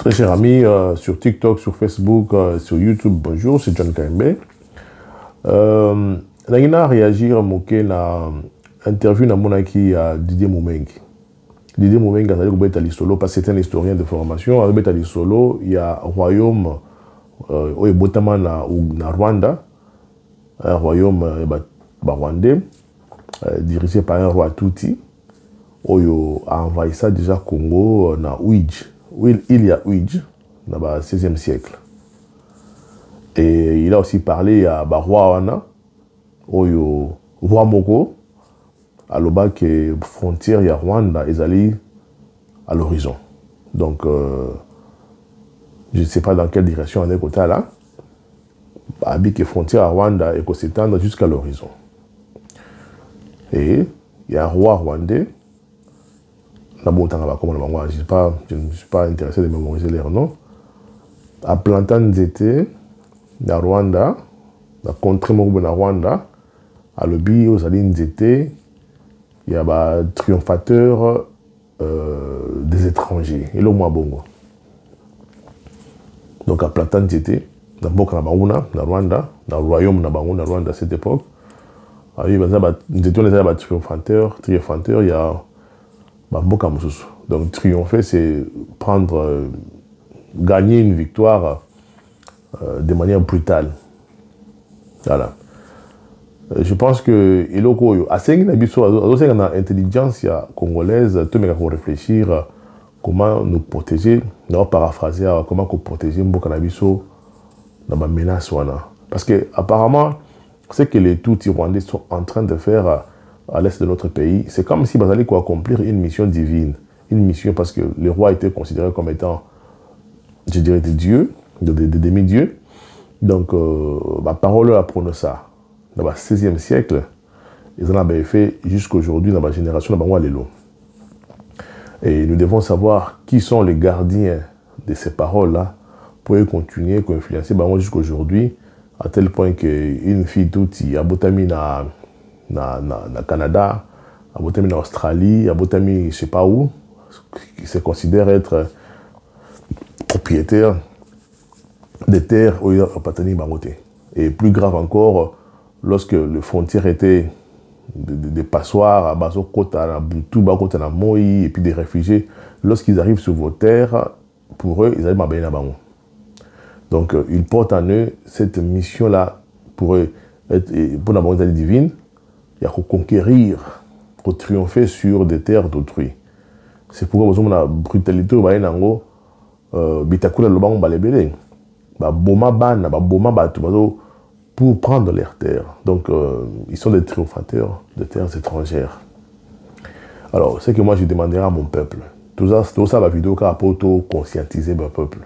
Très chers amis, sur TikTok, sur Facebook, sur YouTube, bonjour, c'est John Kaimbe. Nagina réagir moqué na interview na monaki à Didier Moumengi. Didier Moumengi a dit que solo parce que c'est un historien de formation. Avec Betali Solo, il y a un royaume au Botama na Rwanda, un royaume rwandais dirigé par un roi Tutsi. Oyo a envahi ça déjà Congo na Ouidj. Il y a Ouidj dans le 16e siècle. Et il a aussi parlé à roi Wana, Oyo roi Moko, à l'oba que frontière ya Rwanda est à l'horizon. Donc je ne sais pas dans quelle direction on est côté là. Abi que frontière à Rwanda et qu'on s'étendre jusqu'à l'horizon. Et il y a un roi rwandais. Je ne suis pas intéressé de mémoriser leurs noms. À Plantan Nzete, dans Rwanda, dans la contrée de Rwanda, à l'Obi, aux Alines Nzete, il y a un triomphateur des étrangers, et le Mwabongo. Donc à Plantan Nzete, dans Boka Nabaouna, dans Rwanda, dans le royaume Nabaouna, Rwanda à cette époque, il y a un triomphateur, il y a donc triompher, c'est prendre, gagner une victoire de manière brutale. Voilà. Je pense que l'intelligence congolaise, tout le monde réfléchir comment nous protéger, paraphraser comment protéger Mbokanabiso dans la menace. Parce que apparemment, ce que les Tutsis rwandais sont en train de faire à l'est de notre pays, c'est comme si ils allaient accomplir une mission divine. Une mission parce que le roi était considéré comme étant, je dirais, des dieux, des demi-dieux. Donc, ma parole a prononcé ça. Dans le 16e siècle, ils en avaient fait jusqu'aujourd'hui dans ma génération, dans ma Et nous devons savoir qui sont les gardiens de ces paroles-là pour continuer à influencer jusqu'aujourd'hui, à tel point qu'une fille toute a botami na Canada, à Botami en Australie, à Botami je ne sais pas où, qui se considère être propriétaire des terres au Patani Bamoté. Et plus grave encore, lorsque les frontières étaient des passoires à Bazo Kota, à Boutou, Bakota, à Moi, et puis des réfugiés, lorsqu'ils arrivent sur vos terres, pour eux, ils arrivent à Baïna. Donc, ils portent en eux cette mission-là pour eux, pour la volonté divine. Il y a qu'à conquérir, qu'à triompher sur des terres d'autrui. C'est pourquoi nous avons la brutalité pour prendre leurs terres. Donc, ils sont des triomphateurs de terres étrangères. Alors, c'est que moi, je demanderai à mon peuple. Tout ça, ma vidéo, pour conscientiser mon peuple.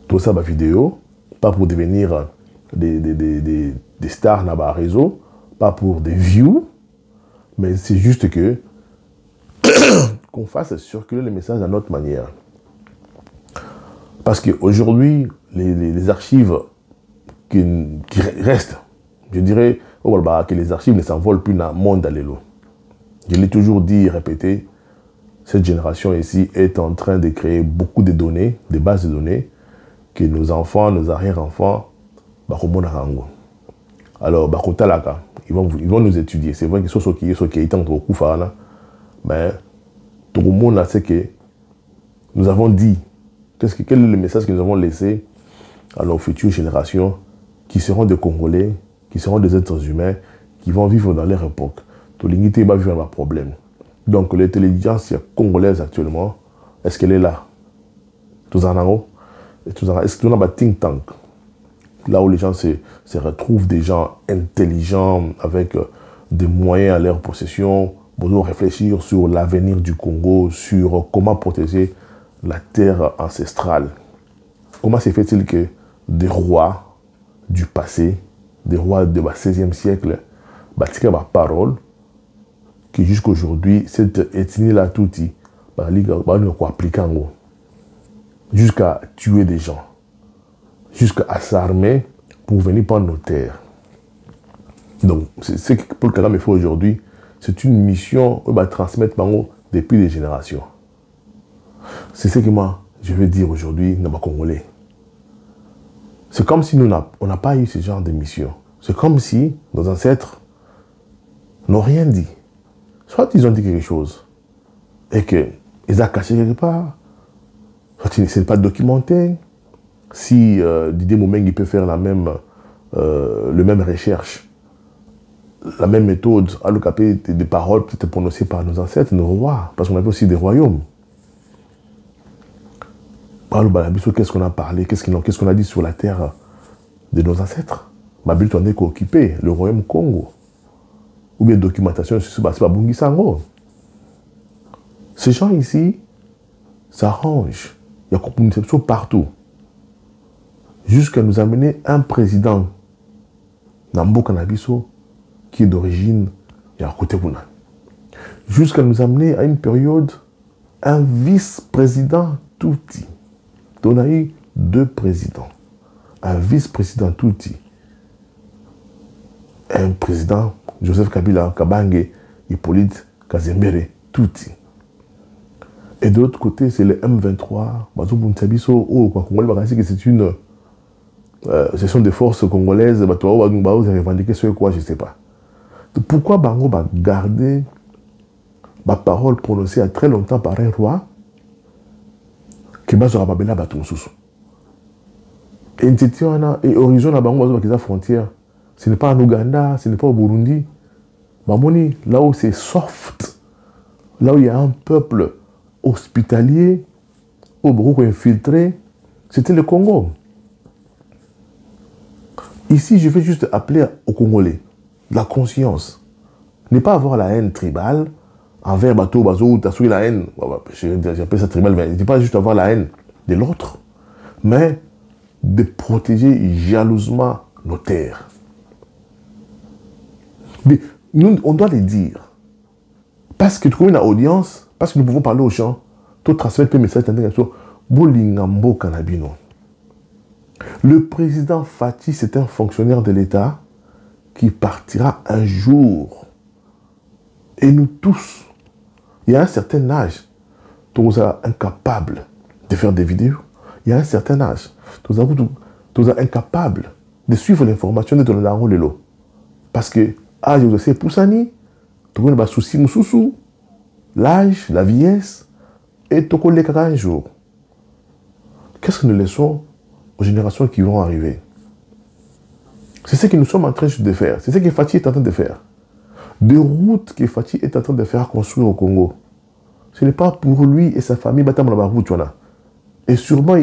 Tout ça, ma vidéo, pas pour devenir des stars dans le réseau, pas pour des views, mais c'est juste que qu'on fasse circuler les messages à notre manière. Parce qu'aujourd'hui, les archives qui restent, je dirais que les archives ne s'envolent plus dans le monde d'Alélo. Je l'ai toujours dit et répété, cette génération ici est en train de créer beaucoup de données, des bases de données, que nos enfants, nos arrière-enfants, alors, ils vont nous étudier. C'est vrai que ce qui est en beaucoup mais tout le monde a ce que nous avons dit. Quel est le message que nous avons laissé à nos futures générations qui seront des Congolais, qui seront des êtres humains, qui vont vivre dans leur époque. Tout l'unité va vivre un problème. Donc, l'intelligence congolaise actuellement, est-ce qu'elle est là? Est-ce que nous avons un think tank? Là où les gens se retrouvent, des gens intelligents avec des moyens à leur possession, pour réfléchir sur l'avenir du Congo, sur comment protéger la terre ancestrale. Comment se fait-il que des rois du passé, des rois du 16e siècle, bâtissent ma parole, qui jusqu'aujourd'hui, cette ethnie-là, tout jusqu'à tuer des gens, jusqu'à s'armer pour venir prendre nos terres. Donc, ce que Paul Kagame fait aujourd'hui, c'est une mission qu'on va transmettre depuis des générations. C'est ce que moi, je vais dire aujourd'hui, nos Congolais. C'est comme si on n'a pas eu ce genre de mission. C'est comme si nos ancêtres n'ont rien dit. Soit ils ont dit quelque chose et qu'ils ont caché quelque part, soit ce n'est pas documenté. Si Didier Moumengue peut faire le même recherche, la même méthode, à l'ocapé des paroles peut-être prononcées par nos ancêtres, nos rois, parce qu'on avait aussi des royaumes. Qu'est-ce qu'on a parlé, qu'est-ce qu'on a dit sur la terre de nos ancêtres? Babil on est occupé le royaume Congo. Ou bien documentation sur Bungi Sango. Ces gens ici s'arrangent. Il y a une conception partout. Jusqu'à nous amener un président Nambo Kanabiso qui est d'origine Yakotebuna. Jusqu'à nous amener à une période un vice-président Touti. On a eu 2 présidents. Un vice-président Touti. Un président Joseph Kabila Kabange, Hippolyte Kazembere Touti. Et de l'autre côté, c'est le M23. Ce sont des forces congolaises. Revendiquer ce quoi, je ne sais pas. Pourquoi Bango va garder ma parole prononcée à très longtemps par un roi qui va se rappeler à Batumsusu? Et horizon à Bango, qui est frontière. Ce n'est pas en Ouganda, ce n'est pas au Burundi. Mamoni, là où c'est soft, là où il y a un peuple hospitalier, au beaucoup infiltré, c'était le Congo. Ici, je vais juste appeler aux Congolais la conscience. Ne pas avoir la haine tribale envers Bateau, Bazo, Tassou, la haine. J'appelle ça tribal, mais ne pas juste avoir la haine de l'autre, mais de protéger jalousement nos terres. Mais nous, on doit les dire. Parce que tu trouves une audience, parce que nous pouvons parler aux gens, tout transmettre le message Bolingambo Kanabino. Le président Fati, c'est un fonctionnaire de l'État qui partira un jour. Et nous tous, il y a un certain âge, tu es incapable de faire des vidéos. Il y a un certain âge, tu es incapable de suivre l'information de ton langue lelo. Parce que âge aussi poussani, tu as un souci moussoussou, l'âge, la vieillesse, et tu as un jour. Qu'est-ce que nous laissons aux générations qui vont arriver? C'est ce que nous sommes en train de faire. C'est ce que Fati est en train de faire. Des routes que Fati est en train de faire construire au Congo. Ce n'est pas pour lui et sa famille battre dans la route. Et sûrement,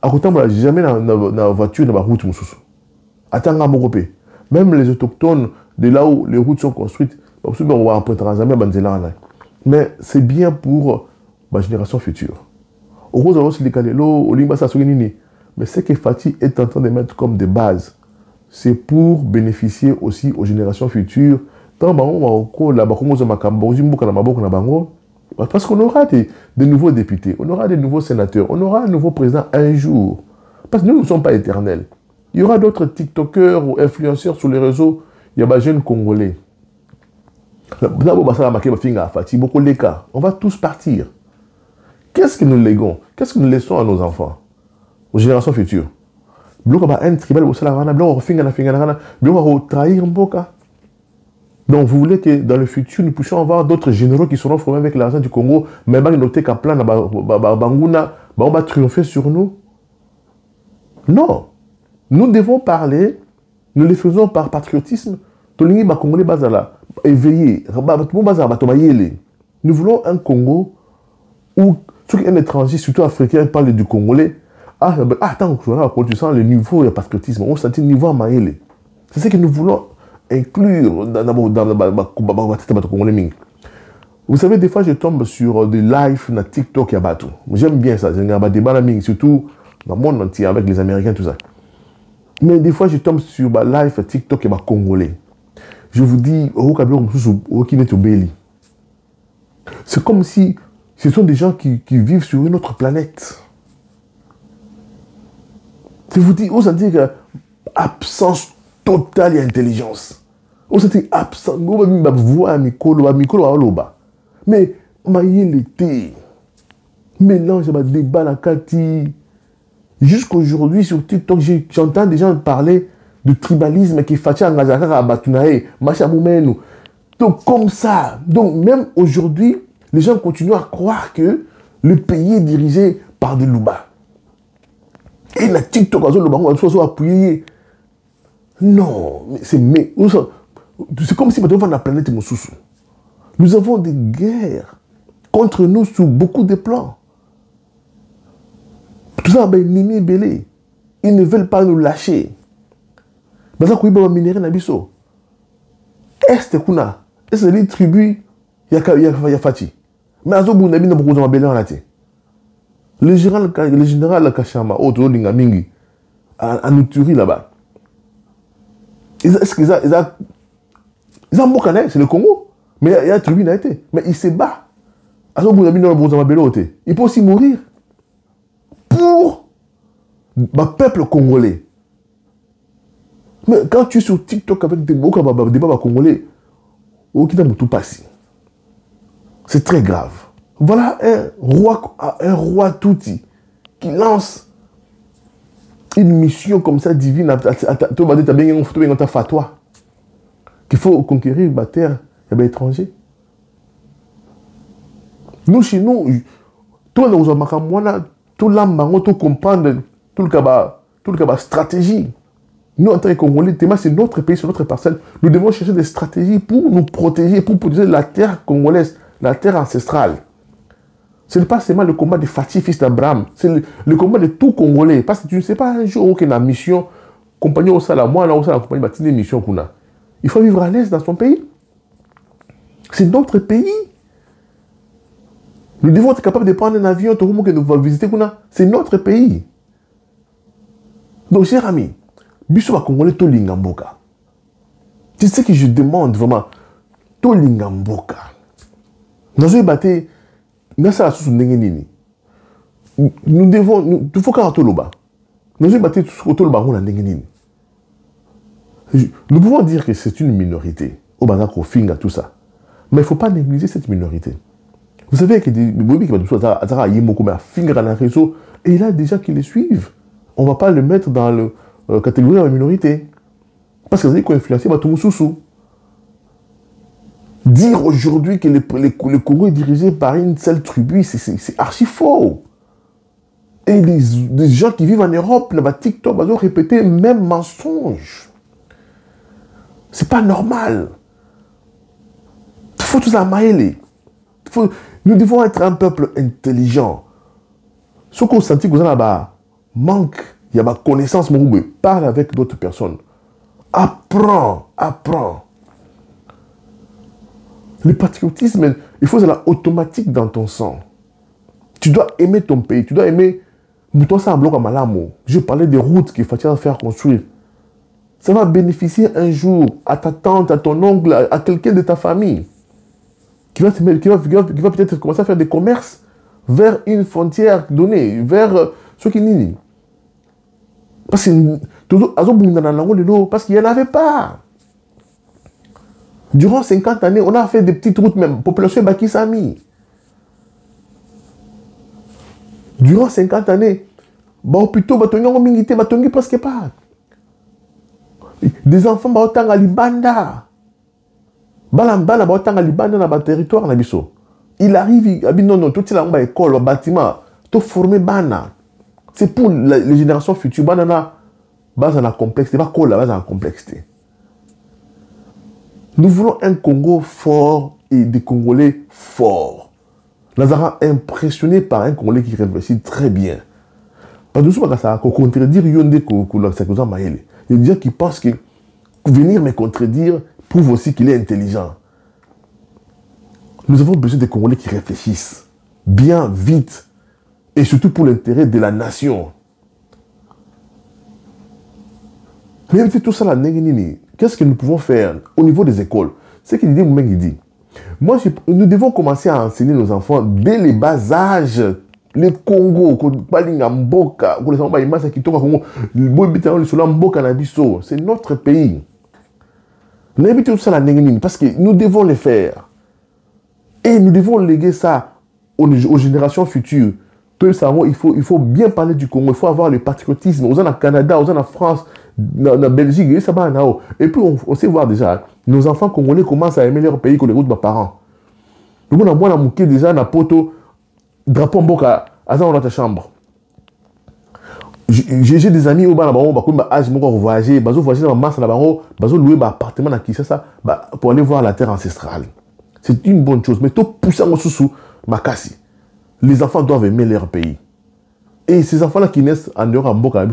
à côté de jamais dans la voiture, dans la route. Même les autochtones, de là où les routes sont construites, mais c'est bien pour ma génération future. Mais ce que Fati est en train de mettre comme des bases, c'est pour bénéficier aussi aux générations futures. Parce qu'on aura des nouveaux députés, on aura des nouveaux sénateurs, on aura un nouveau président un jour. Parce que nous ne sommes pas éternels. Il y aura d'autres TikTokers ou influenceurs sur les réseaux. Il y a des jeunes Congolais. On va tous partir. Qu'est-ce que nous léguons? Qu'est-ce que nous laissons à nos enfants? Aux générations futures? Donc vous voulez que dans le futur, nous puissions avoir d'autres généraux qui seront formés avec l'argent du Congo, mais noter qu'à plan, on va triompher sur nous? Non. Nous devons parler, nous le faisons par patriotisme. Éveillé. Nous voulons un Congo où un étranger, surtout africain, parle du Congolais. Attends, tu sens le niveau de patriotisme, on sentit le niveau à Maïle. C'est ce que nous voulons inclure dans Congolais. Vous savez, des fois, je tombe sur des lives na TikTok. J'aime bien ça. J'ai un débat surtout dans le monde entier avec les Américains, tout ça. Mais des fois, je tombe sur des lives TikTok et Congolais. Je vous dis, c'est comme si ce sont des gens qui vivent sur une autre planète. Je vous dis, on s'en dit que absence totale d'intelligence. On s'en dit absence, mais mélange à débat la Kati. Jusqu'aujourd'hui, sur TikTok, j'entends des gens parler de tribalisme qui est fait en Gazaka à Batunae, Machamoumenu. Donc, comme ça, donc même aujourd'hui, les gens continuent à croire que le pays est dirigé par des Louba. Et la TikTok, on a appuyé. Non, c'est comme si on avait la planète Moussoussou. Nous avons des guerres contre nous sur beaucoup de plans. Tout ça, ben, Nimi Belé. Ils ne veulent pas nous lâcher. Mais ça, il y a minéraux dans biso. Est-ce que c'est les tribus, il y a Fati. Mais à ce moment-là, il y a beaucoup de belé en laté. Le général Kachama, autre Lingamingi, à nous tuer là-bas. Est-ce qu'ils ont beaucoup de c'est le Congo. Mais il y a tribu n'a été. Mais il se bat. À ce moment-là, il peut aussi mourir pour le peuple congolais. Mais quand tu es sur TikTok avec des débats congolais, c'est très grave. Voilà un roi Touti qui lance une mission comme ça divine à fatwa qu'il faut conquérir la terre étranger. Nous, chez nous, tout le monde, tout l'âme, tout comprendre, tout le stratégie. Nous, en tant que Congolais, c'est notre pays, c'est notre parcelle. Nous devons chercher des stratégies pour nous protéger, pour protéger la terre congolaise, la terre ancestrale. Ce n'est pas seulement le combat de Fatih, fils d'Abraham, c'est le combat de tout Congolais. Parce que tu ne sais pas un jour où il y a une mission, compagnon au Sala, moi, là, au Sala, compagnie, il y a une mission qu'on a. Il faut vivre à l'aise dans son pays. C'est notre pays. Nous devons être capables de prendre un avion, tout le monde que nous allons visiter, c'est notre pays. Donc, cher ami, Bissou va Congolais, tout l'ingamboka. C'est ce que je demande vraiment. Tout l'ingamboka. Nous avons battu, nous devons, il faut qu'on ait tout le bas. Nous avons battu tout le bas, nous pouvons dire que c'est une minorité. Au Banako, Finga, tout ça. Mais il ne faut pas négliger cette minorité. Vous savez que des bébés qui vont tout ça, Finga dans le réseau, et il y a des gens qui les suivent. On ne va pas le mettre dans la catégorie de la minorité. Parce que vous avez influencé Batumoussoussou. Dire aujourd'hui que le Congo est dirigé par une seule tribu, c'est archi faux. Et des gens qui vivent en Europe, là-bas, TikTok, ils ont répété le même mensonge. C'est pas normal. Il faut tout ça mailler. Nous devons être un peuple intelligent. Ce qu'on sentit que vous avez manque, il y a ma connaissance, parle avec d'autres personnes. Apprends. Le patriotisme, il faut que ça soit automatique dans ton sang. Tu dois aimer ton pays, tu dois aimer. Je parlais des routes qu'il faut faire construire. Ça va bénéficier un jour à ta tante, à ton oncle, à quelqu'un de ta famille qui va peut-être commencer à faire des commerces vers une frontière donnée, vers ceux qui n'y. Parce qu'il n'y en avait pas. Durant 50 années, on a fait des petites routes, même population Bakisami. Durant 50 années, plutôt, presque pas. Des enfants baotang à Libanda. Balambana baotang à Libanda dans le territoire na biso. Il arrive, non, tout est là, école, bâtiment, tout formé bana. C'est pour les générations futures. Banana, base en complexité, pas quoi la base en complexité. Nous voulons un Congo fort et des Congolais forts. Lazara impressionné par un Congolais qui réfléchit très bien. Parce que ça va contredire Yonde Koulosa Maël. Il y a des gens qui pensent que venir me contredire prouve aussi qu'il est intelligent. Nous avons besoin des Congolais qui réfléchissent bien, vite, et surtout pour l'intérêt de la nation. Même si tout ça, qu'est-ce que nous pouvons faire au niveau des écoles? C'est qu'il dit, moi, nous devons commencer à enseigner nos enfants dès les bas âges. Le Congo, c'est notre pays. Parce que nous devons le faire. Et nous devons léguer ça aux générations futures. il faut bien parler du Congo, il faut avoir le patriotisme. Aux gens au Canada, aux gens en France, en Belgique, et ça va en haut. Et puis on sait voir déjà, nos enfants congolais commencent à aimer leur pays que les autres de parents. Donc on a moins mouqué déjà dans poto, drapeau en boca, à dans ta chambre. J'ai des amis au bas là-bas, comme âge, moi voyager, voyager dans la masse là-bas, louer un appartement à Kinshasa pour aller voir la terre ancestrale. C'est une bonne chose, mais tout poussant au sous Makassi. Les enfants doivent aimer leur pays. Et ces enfants-là qui naissent en dehors en Boka,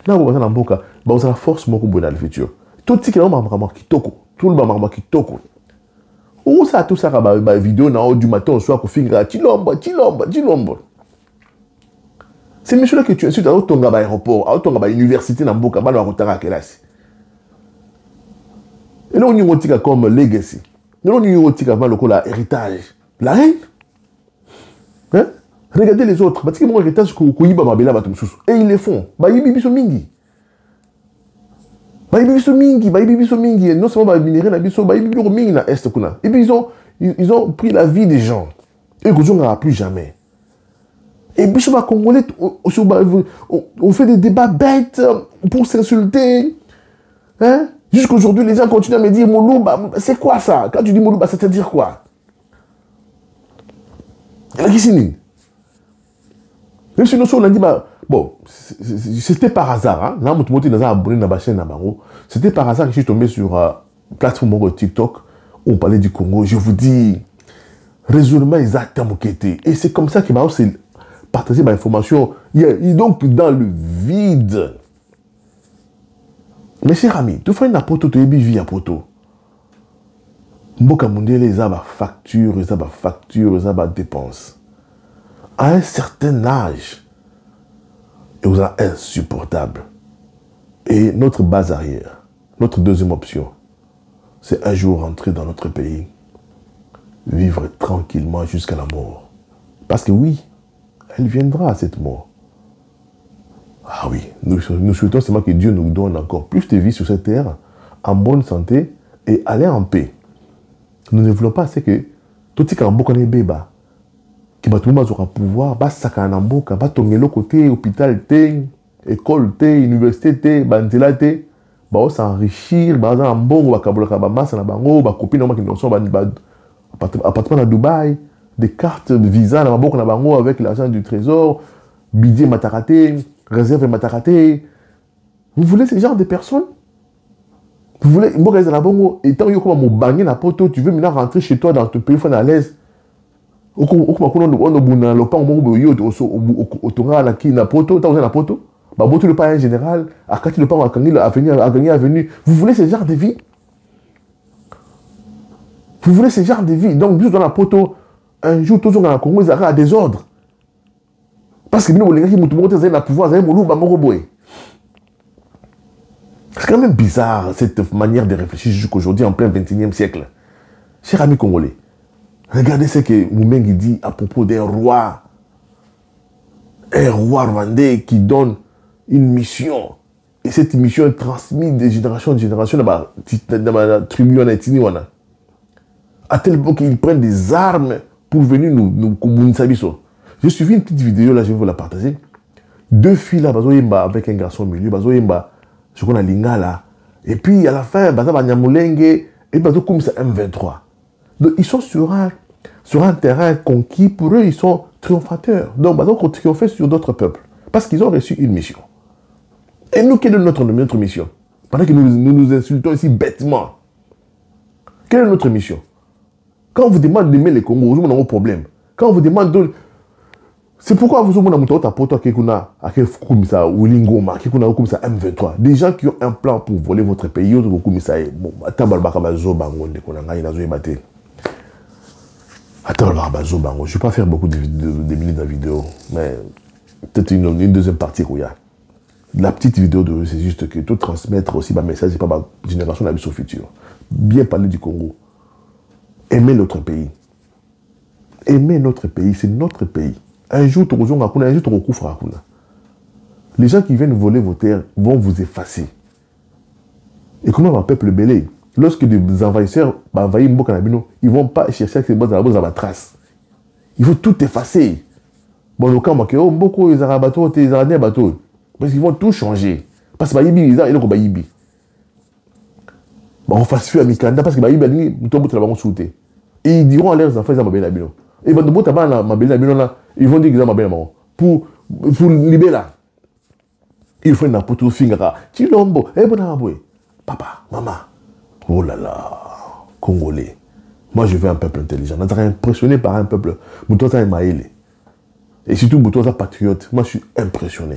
là où on en Boka, on a la force beaucoup dans le futur. Tout ce qui est en Boka, tout le monde qui toque. Où ça, tout ça, vidéo du matin au soir, qu'on finit à Chilombo. C'est monsieur-là que tu insultes à Otonga aéroport, à Otonga université dans Boka, à Rotara à Kelasi. Et là, on y a comme legacy. Là, on y a comme héritage. La reine. Hein? Regardez les autres. Parce que mon héritage, et ils le font. Non seulement minérer, et puis ils ont pris la vie des gens. Et qu'ils n'auront plus jamais. Et puis, les Congolais, on fait des débats bêtes pour s'insulter. Hein? Jusqu'aujourd'hui, les gens continuent à me dire Moulouba, c'est quoi ça? Quand tu dis Moulouba, ça veut dire quoi? Même si nous on a dit, bon, c'était par hasard. Hein? Là, c'était par hasard que je suis tombé sur la plateforme TikTok où on parlait du Congo. Je vous dis, résolument exactement qui était. Et c'est comme ça qu'il m'a aussi partagé ma information. Donc, dans le vide. Mes chers amis, tu fais une poto, tu es vie à poto. Mboka Mundele, ils ont facture, ils ont dépenses. À un certain âge, et vous êtes insupportable. Et notre base arrière, notre deuxième option, c'est un jour rentrer dans notre pays, vivre tranquillement jusqu'à la mort. Parce que oui, elle viendra cette mort. Ah oui, nous souhaitons seulement que Dieu nous donne encore plus de vie sur cette terre, en bonne santé et aller en paix. Nous ne voulons pas, c'est que tout ce qui est en beaucoup de bébés, qui va tout le monde aura pouvoir, va s'acanamboka, va tomber l'autre côté, hôpital, école, université, bandela, va s'enrichir, va en bon, va kaboloka, va masse, va copine, va sont appartement à Dubaï, des cartes visa, va avec l'argent du trésor, budget mataraté, réserve mataraté. Vous voulez ce genre de personnes? Vous voulez, et tant que vous bagné la poto, tu veux maintenant rentrer chez toi dans ton pays, à l'aise. On a général, vous voulez ce genre de vie? Vous voulez ce genre de vie? Donc, juste dans la poto, un jour, tout le monde dans le Congo, ils arrivent à des ordres. Parce que nous, les gens qui ont pouvoir, c'est quand même bizarre, cette manière de réfléchir jusqu'aujourd'hui, en plein 21e siècle. Chers amis congolais, regardez ce que Moumengi dit à propos d'un roi. Un roi rwandais qui donne une mission. Et cette mission est transmise de génération en génération dans la tribu en à tel point qu'ils prennent des armes pour venir nous J'ai suivi une petite vidéo, là, je vais vous la partager. Deux filles là, avec un garçon au milieu, je connais Lingala. Et puis à la fin, Nyamulenge, et comme c'est M23. Donc ils sont sur un terrain conquis, pour eux, ils sont triomphateurs. Donc ils ont triomphé sur d'autres peuples. Parce qu'ils ont reçu une mission. Et nous, quelle est notre mission? Pendant que nous insultons ici bêtement. Quelle est notre mission? Quand on vous demande d'aimer les Congos, vous avez un problème. Quand on vous demande de... C'est pourquoi vous avez M23. Des gens qui ont un plan pour voler votre pays. Je ne vais pas faire beaucoup de minutes de vidéo, mais peut-être une deuxième partie. La petite vidéo, c'est juste que tout transmettre aussi ma message et pas ma génération de la vie future. Bien parler du Congo. Aimer notre pays. Aimer notre pays, c'est notre pays. Un jour, les gens qui viennent voler vos terres vont vous effacer. Et comment un peuple belé? Lorsque des envahisseurs envahissent Mboka Nabino, ils ne vont pas chercher à ce que les traces. Il faut tout effacer. Bon, le cas, beaucoup, ils ont bateau, ils ont un bateau. Parce qu'ils vont tout changer. Parce que Baïbi, ils ont Baïbi. On fasse fuir à Mikanda parce que Baïbi, ils ont sauté. Et ils diront à leurs enfants, ils ont ma belle. Et quand ils vont dire qu'ils ont ma belle. Pour libérer là, il faut une poteau fingra. Chilombo, eh bon aboué. Papa, maman. Oh là là, Congolais. Moi, je veux un peuple intelligent. On est impressionné par un peuple. Moutosa est maïlé. Et surtout, Moutosa patriote. Moi, je suis impressionné.